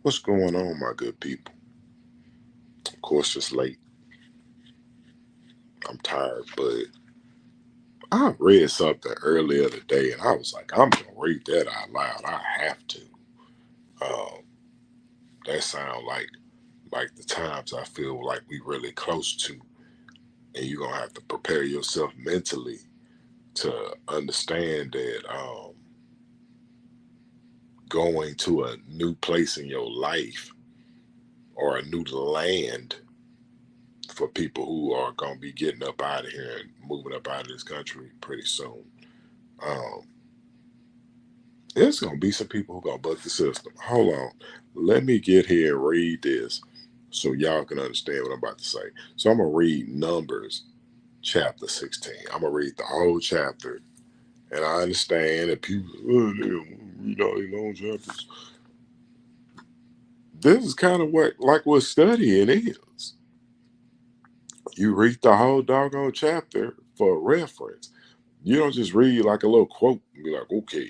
What's going on, my good people? Of course, it's late. I'm tired, but I read something earlier today, and I was like, I'm gonna read that out loud. I have to. Um, that sound like the times I feel like we really close to, and you're gonna have to prepare yourself mentally to understand that going to a new place in your life or a new land for people who are gonna be getting up out of here and moving up out of this country pretty soon. Um, There's gonna be some people who gonna buck the system. Hold on. Let me get here and read this so y'all can understand what I'm about to say. So I'm gonna read Numbers chapter 16. I'm gonna read the whole chapter. And I understand that people they don't read all these long chapters. This is kind of what studying is. You read the whole doggone chapter for reference. You don't just read like a little quote and be like, okay,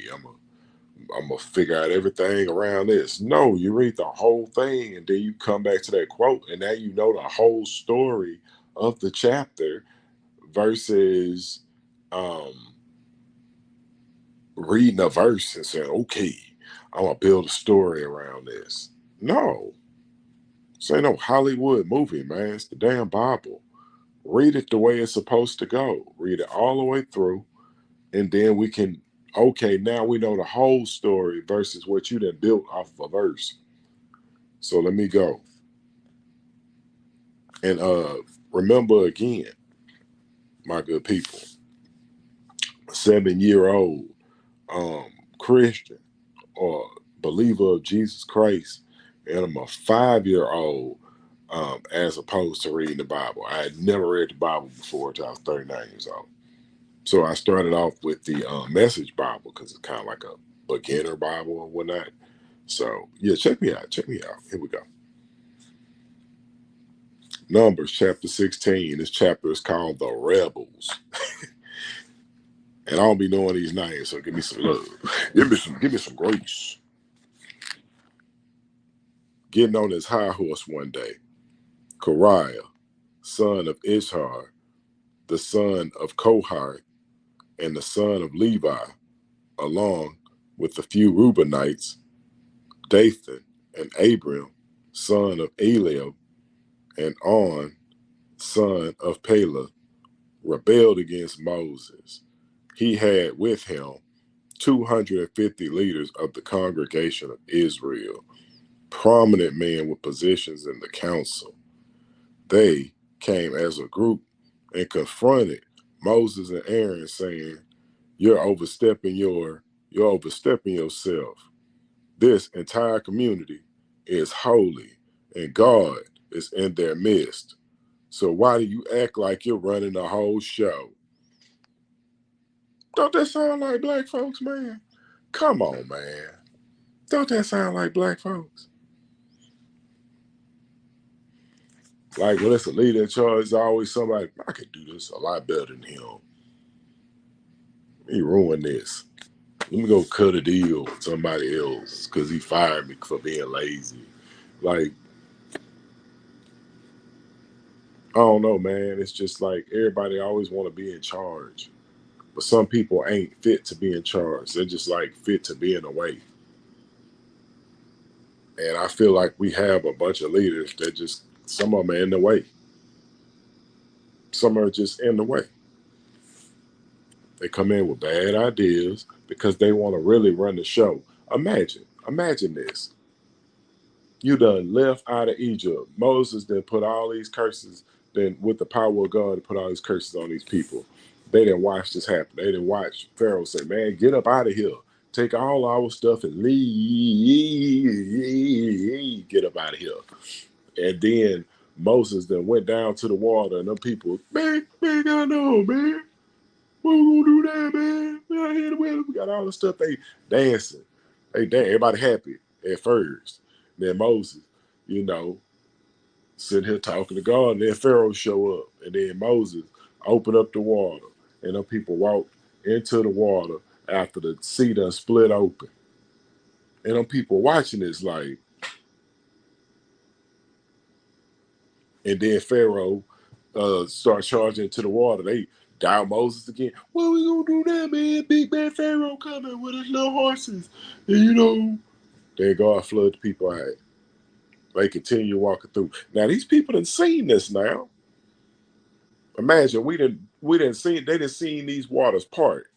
I'm gonna figure out everything around this. No, you read the whole thing and then you come back to that quote, and now you know the whole story of the chapter versus um, reading a verse and saying, "Okay, I'm gonna build a story around this." No, this ain't no Hollywood movie, man. It's the damn Bible. Read it the way it's supposed to go. Read it all the way through, and then we can. Okay, now we know the whole story versus what you done built off of a verse. So let me go. And remember again, my good people, a 7 year old um, Christian or believer of Jesus Christ, and I'm a 5 year old as opposed to reading the Bible. I had never read the Bible before until I was 39 years old. So I started off with the Message Bible because it's kind of like a beginner Bible or whatnot. So yeah, check me out. Check me out. Here we go. Numbers chapter 16. This chapter is called the Rebels. And I don't be knowing these names, so give me some love. Give me some grace. Getting on his high horse one day, Kariah, son of Ishar, the son of Kohath, and the son of Levi, along with a few Reubenites, Dathan and Abram, son of Eliab, and On, son of Pelah, rebelled against Moses. He had with him 250 leaders of the congregation of Israel, prominent men with positions in the council. They came as a group and confronted Moses and Aaron, saying, you're overstepping yourself. This entire community is holy and God is in their midst. So why do you act like you're running the whole show? Don't that sound like black folks, man? Come on, man. Don't that sound like black folks? Like when it's a leader in charge, there's always somebody, I could do this a lot better than him. He ruined this. Let me go cut a deal with somebody else because he fired me for being lazy. Like, I don't know, man. It's just like everybody always want to be in charge. But some people ain't fit to be in charge. They're just like fit to be in the way. And I feel like we have a bunch of leaders that just, some of them are in the way. Some are just in the way. They come in with bad ideas because they want to really run the show. Imagine this. You done left out of Egypt. Moses then put all these curses, then with the power of God, to put all these curses on these people. They didn't watch this happen. They didn't watch Pharaoh say, man, get up out of here. Take all our stuff and leave. Get up out of here. And then Moses then went down to the water, and them people, man, I know, man. What we gonna do that, man? We out here, we got all the stuff. They dancing. They dance. Everybody happy at first. Then Moses, you know, sitting here talking to God, and then Pharaoh show up, and then Moses open up the water, and the people walk into the water after the sea done split open, and them people watching this like, And then Pharaoh start charging into the water. They down Moses again. What we gonna do now, man? Big bad Pharaoh coming with his little horses. And then God flood the people out. They continue walking through. Now these people done seen this now. Imagine we didn't see they didn't seen these waters part.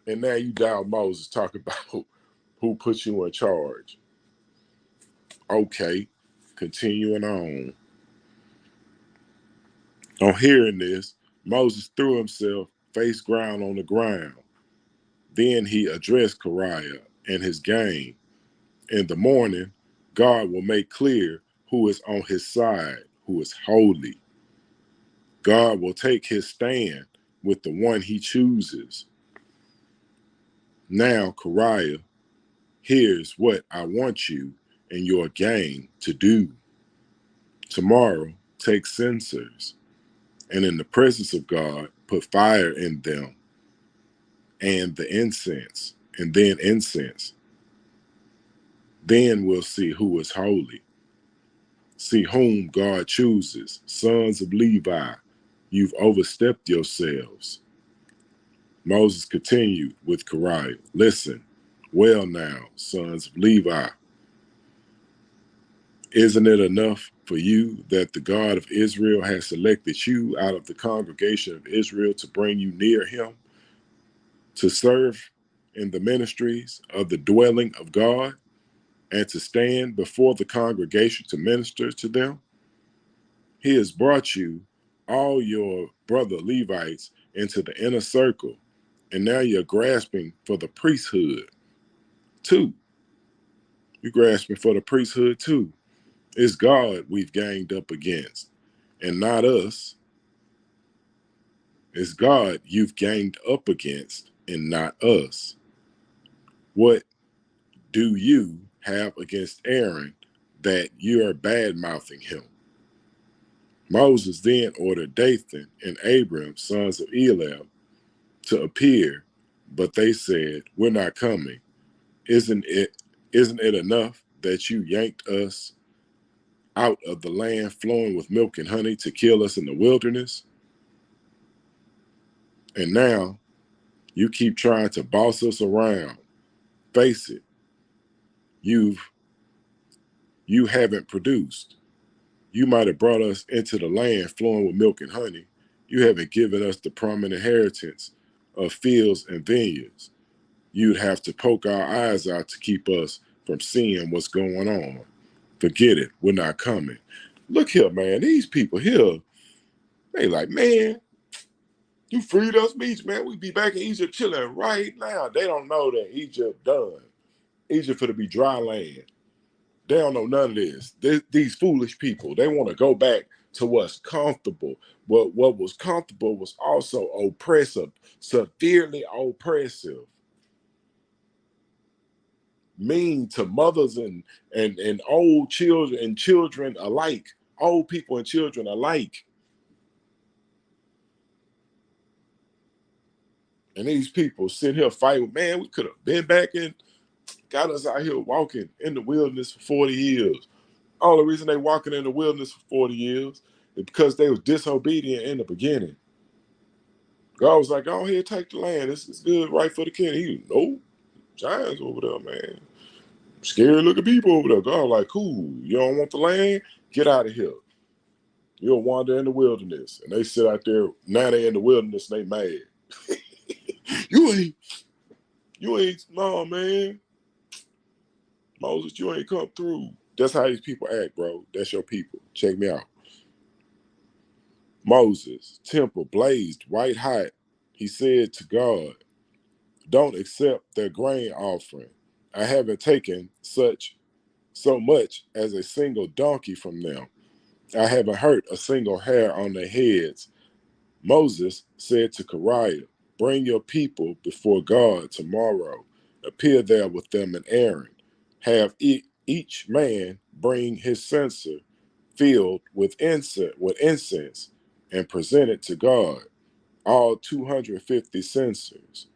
And now you down Moses talking about who put you in charge. Okay, continuing on. On hearing this, Moses threw himself face ground on the ground. Then he addressed Koriah and his gang. In the morning, God will make clear who is on his side, who is holy. God will take his stand with the one he chooses. Now, Koriah, here's what I want you and your gang to do. Tomorrow, take censers, and in the presence of God, put fire in them and the incense, and then incense. Then we'll see who is holy. See whom God chooses. Sons of Levi, you've overstepped yourselves. Moses continued with Koriah. Listen, well now, sons of Levi, isn't it enough for you that the God of Israel has selected you out of the congregation of Israel to bring you near him, to serve in the ministries of the dwelling of God, and to stand before the congregation to minister to them? He has brought you, all your brother Levites, into the inner circle, and now you're grasping for the priesthood too. You're grasping for the priesthood too. It's God we've ganged up against, and not us. It's God you've ganged up against, and not us. What do you have against Aaron that you are bad mouthing him? Moses then ordered Dathan and Abiram, sons of Eliab, to appear, but they said, "We're not coming. Isn't it enough that you yanked us out of the land flowing with milk and honey to kill us in the wilderness? And now you keep trying to boss us around. Face it, you haven't produced. You might have brought us into the land flowing with milk and honey. You haven't given us the prominent inheritance of fields and vineyards. You'd have to poke our eyes out to keep us from seeing what's going on. Forget it. We're not coming." Look here, man. These people here, they like, man, you freed us from Egypt, man. We be back in Egypt chilling right now. They don't know that Egypt done. Egypt for to be dry land. They don't know none of this. These foolish people, they want to go back to what's comfortable. What was comfortable was also oppressive, severely oppressive, mean to mothers and old children and children alike, old people and children alike. And these people sit here fighting, man, we could have been back and got us out here walking in the wilderness for 40 years. All the reason they walking in the wilderness for 40 years is because they was disobedient in the beginning. God was like, go ahead, take the land. It's good right for the king. He, no, giants over there, man. Scary looking people over there. God like, cool, you don't want the land? Get out of here. You'll wander in the wilderness. And they sit out there, now they in the wilderness and they mad. you ain't, no, man. Moses, you ain't come through. That's how these people act, bro. That's your people. Check me out. Moses' temple blazed white hot. He said to God, don't accept their grain offering. I haven't taken so much as a single donkey from them. I haven't hurt a single hair on their heads. Moses said to Koriah, bring your people before God tomorrow. Appear there with them and Aaron. Have each man bring his censer filled with incense and present it to God, all 250 censers.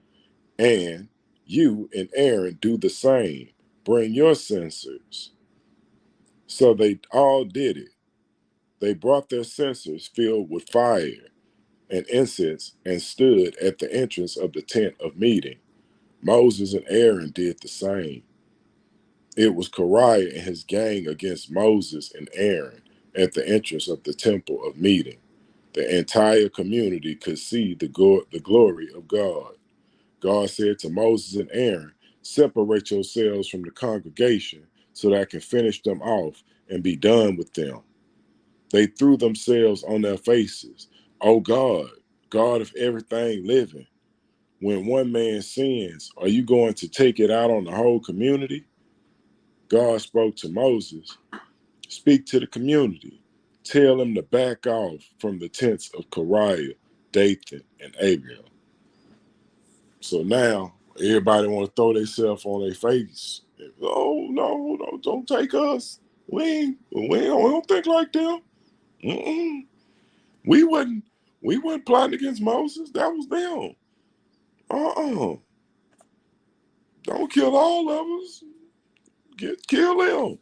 And you and Aaron do the same. Bring your censers. So they all did it. They brought their censers filled with fire and incense and stood at the entrance of the tent of meeting. Moses and Aaron did the same. It was Koriah and his gang against Moses and Aaron at the entrance of the temple of meeting. The entire community could see the glory of God. God said to Moses and Aaron, "Separate yourselves from the congregation so that I can finish them off and be done with them." They threw themselves on their faces. "Oh God, God of everything living, when one man sins, are you going to take it out on the whole community?" God spoke to Moses, "Speak to the community. Tell them to back off from the tents of Koriah, Dathan, and Abiram." So now everybody want to throw themselves on their face. "Oh no, no, don't take us. We don't think like them. Mm-mm. We wasn't we wasn't plotting against Moses. That was them. Uh-uh. Don't kill all of us. Kill them."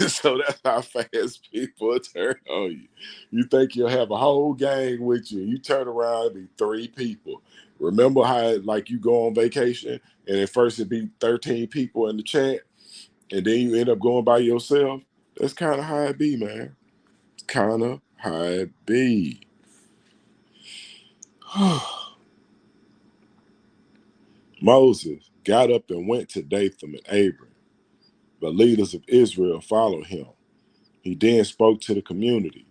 So that's how fast people turn on you. You think you'll have a whole gang with you. You turn around and be three people. Remember how like you go on vacation and at first it'd be 13 people in the chat and then you end up going by yourself? That's kind of how it be, man. It's kind of how it be. Moses got up and went to Dathan and Abiram. The leaders of Israel followed him. He then spoke to the community.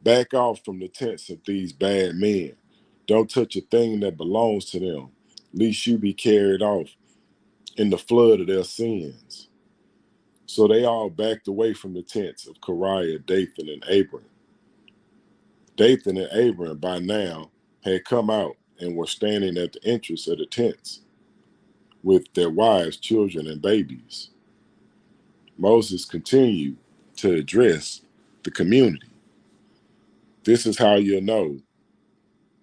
"Back off from the tents of these bad men. Don't touch a thing that belongs to them, lest you be carried off in the flood of their sins." So they all backed away from the tents of Koriah, Dathan, and Abiram. Dathan and Abiram by now had come out and were standing at the entrance of the tents with their wives, children, and babies. Moses continued to address the community. "This is how you'll know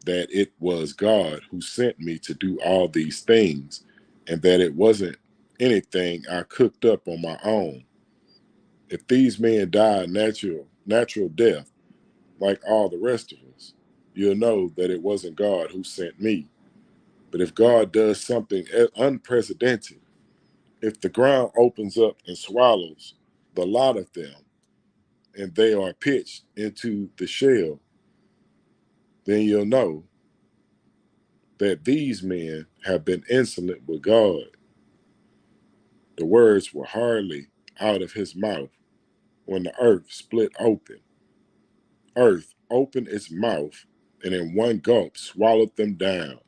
that it was God who sent me to do all these things, and that it wasn't anything I cooked up on my own. If these men die natural death, like all the rest of us, you'll know that it wasn't God who sent me. But if God does something unprecedented, if the ground opens up and swallows the lot of them, and they are pitched into the shell, then you'll know that these men have been insolent with God." The words were hardly out of his mouth when the earth split open. Earth opened its mouth and in one gulp swallowed them down,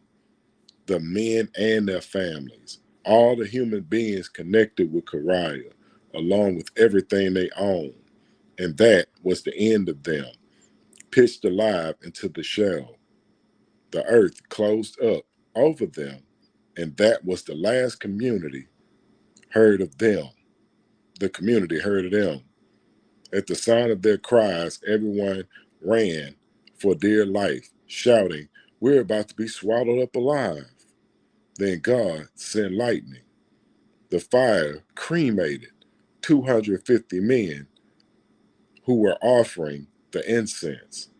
the men and their families, all the human beings connected with Koriah, along with everything they owned. And that was the end of them, pitched alive into the shell. The earth closed up over them, and that was the last community heard of them. The community heard of them. At the sound of their cries, everyone ran for dear life, shouting, "We're about to be swallowed up alive." Then God sent lightning. The fire cremated 250 men who were offering the incense.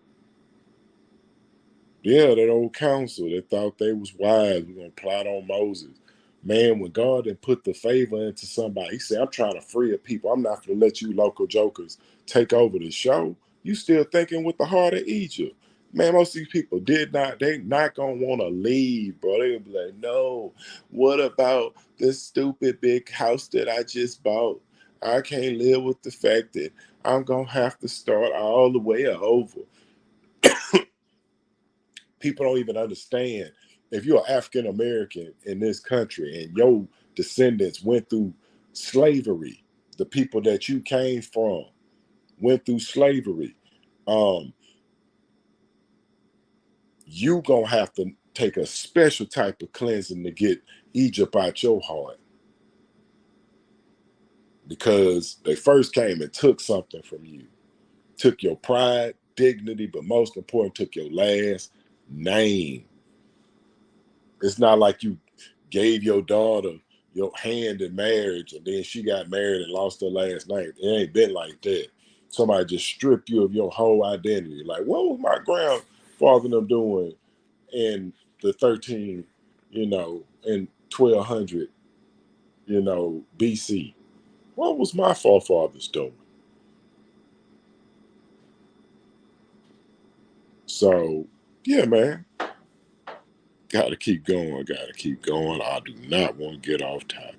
Yeah, that old council that thought they was wise, we're gonna plot on Moses. Man, when God had put the favor into somebody, he said, "I'm trying to free a people. I'm not gonna let you local jokers take over the show." You still thinking with the heart of Egypt. Man, most of these people they not gonna want to leave, bro. They gonna be like, "No, what about this stupid big house that I just bought? I can't live with the fact that I'm gonna have to start all the way over." People don't even understand, if you're African American in this country and your descendants went through slavery, the people that you came from went through slavery, um, you gonna have to take a special type of cleansing to get Egypt out your heart, because they first came and took something from you, took your pride, dignity, but most important, took your last name. It's not like you gave your daughter your hand in marriage, and then she got married and lost her last name. It ain't been like that. Somebody just stripped you of your whole identity. Like, what was my grandfather and them doing in the 13, in 1200, BC? What was my forefathers doing? So, yeah, man, gotta keep going. Gotta keep going. I do not want to get off topic.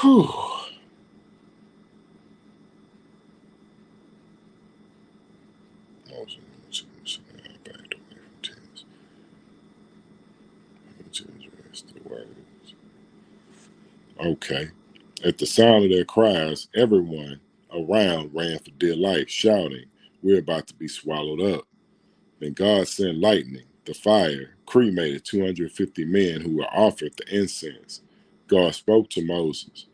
Whew. Okay. At the sound of their cries, everyone around ran for dear life, shouting, "We're about to be swallowed up." Then God sent lightning, the fire, cremated 250 men who were offered the incense. God spoke to Moses,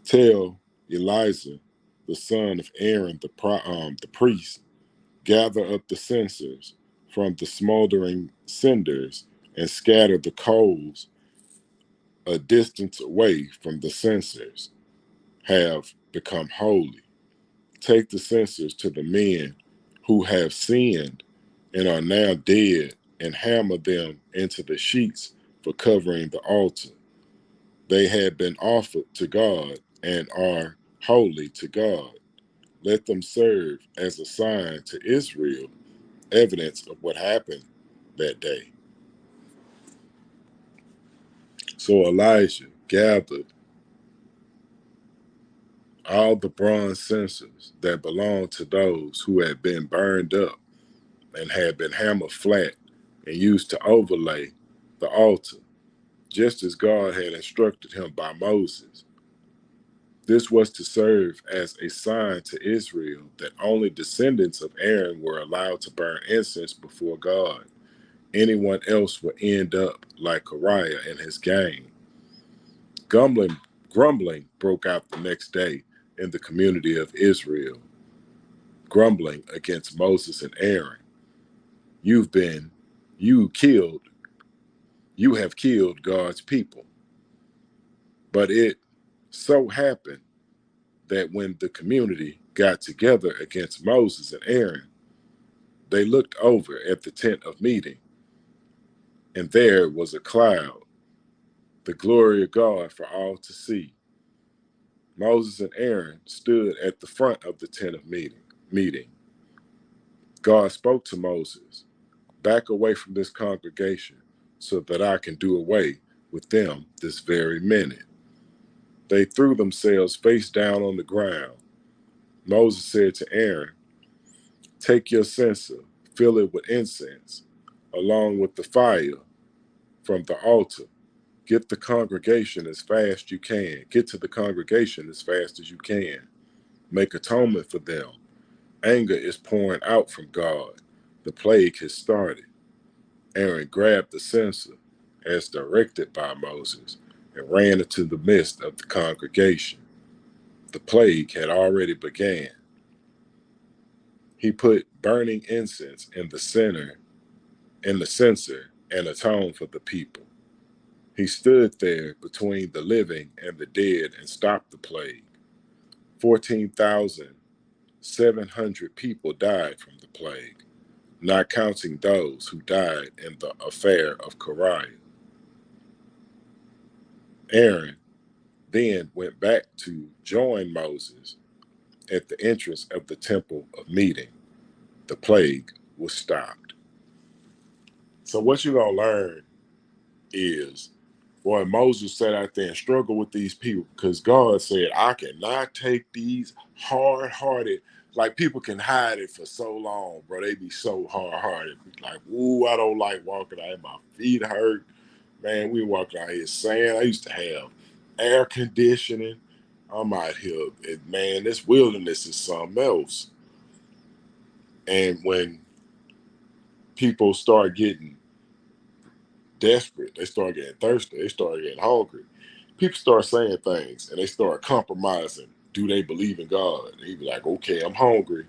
"Tell Elijah, the son of Aaron, the priest, gather up the censers from the smoldering cinders and scatter the coals a distance away from the censers have become holy. Take the censers to the men who have sinned and are now dead and hammer them into the sheets for covering the altar. They had been offered to God and are holy to God. Let them serve as a sign to Israel, evidence of what happened that day." So Elijah gathered all the bronze censers that belonged to those who had been burned up and had been hammered flat and used to overlay the altar, just as God had instructed him by Moses. This was to serve as a sign to Israel that only descendants of Aaron were allowed to burn incense before God. Anyone else would end up like Koriah and his gang. Grumbling broke out the next day in the community of Israel, grumbling against Moses and Aaron. You've been, you killed, you have killed God's people. But it so happened that when the community got together against Moses and Aaron, they looked over at the tent of meeting, and there was a cloud, the glory of God for all to see. Moses and Aaron stood at the front of the tent of meeting. God spoke to Moses, "Back away from this congregation so that I can do away with them this very minute." They threw themselves face down on the ground. Moses said to Aaron, "Take your censer, fill it with incense, along with the fire from the altar. Get the congregation as fast you can. Get to the congregation as fast as you can. Make atonement for them. Anger is pouring out from God. The plague has started." Aaron grabbed the censer as directed by Moses and ran into the midst of the congregation. The plague had already begun. He put burning incense in the censer, and atoned for the people. He stood there between the living and the dead and stopped the plague. 14,700 people died from the plague, not counting those who died in the affair of Koriah. Aaron then went back to join Moses at the entrance of the temple of meeting. The plague was stopped. So what you're gonna learn is, boy, Moses sat out there and struggled with these people because God said, "I cannot take these hard-hearted, like people can hide it for so long, bro. They be so hard-hearted. Like, ooh, I don't like walking out. My feet hurt. Man, we walking out here sand. I used to have air conditioning. I'm out here, man, this wilderness is something else." And when people start getting desperate, they start getting thirsty, they start getting hungry, people start saying things and they start compromising. Do they believe in God? They be like, "Okay, I'm hungry.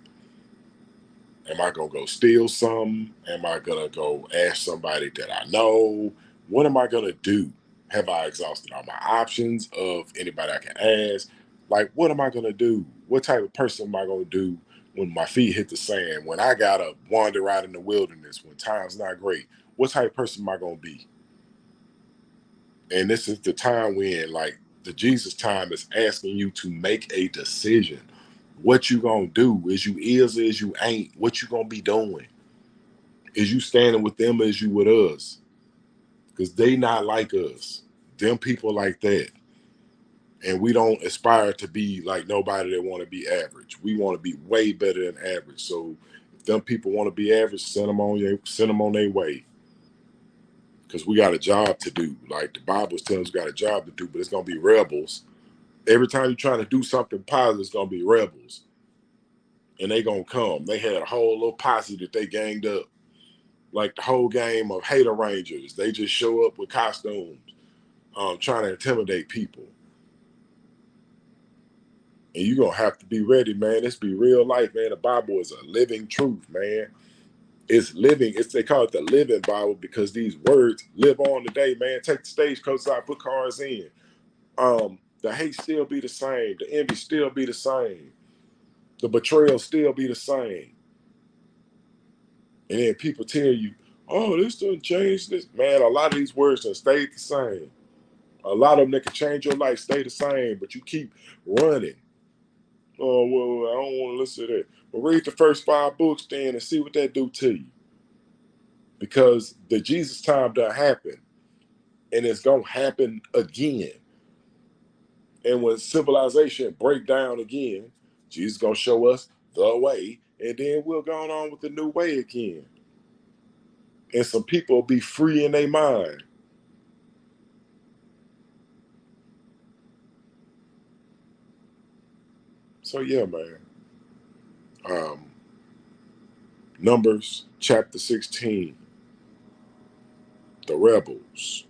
Am I gonna go steal something? Am I gonna go ask somebody that I know? What am I gonna do?" Have I exhausted all my options of anybody I can ask? Like, what am I gonna do? What type of person am I gonna do when my feet hit the sand? When I gotta wander out in the wilderness, when time's not great? What type of person am I gonna be? And this is the time when, like, the Jesus time is asking you to make a decision. What you gonna do? Is you is or is you ain't? What you gonna be doing? Is you standing with them as you with us? Because they not like us. Them people like that. And we don't aspire to be like nobody that want to be average. We want to be way better than average. So if them people want to be average, send them on their way. Because we got a job to do. Like the Bible's telling us we got a job to do, but it's gonna be rebels. Every time you're trying to do something positive, it's gonna be rebels. And they gonna come. They had a whole little posse that they ganged up. Like the whole game of Hater Rangers. They just show up with costumes, trying to intimidate people. And you're gonna have to be ready, man. This be real life, man. The Bible is a living truth, man. It's living. They call it the living Bible because these words live on today, man. Take the stage coats out, put cars in. The hate still be the same. The envy still be the same. The betrayal still be the same. And then people tell you, "Oh, this doesn't change." This man, a lot of these words have stayed the same. A lot of them that can change your life stay the same, but you keep running. Oh, well, I don't want to listen to that. But read the first 5 books then and see what that do to you. Because the Jesus time done happen. And it's going to happen again. And when civilization break down again, Jesus going to show us the way. And then we'll go on with the new way again. And some people will be free in their mind. So yeah, man. Um, Numbers chapter 16. The rebels.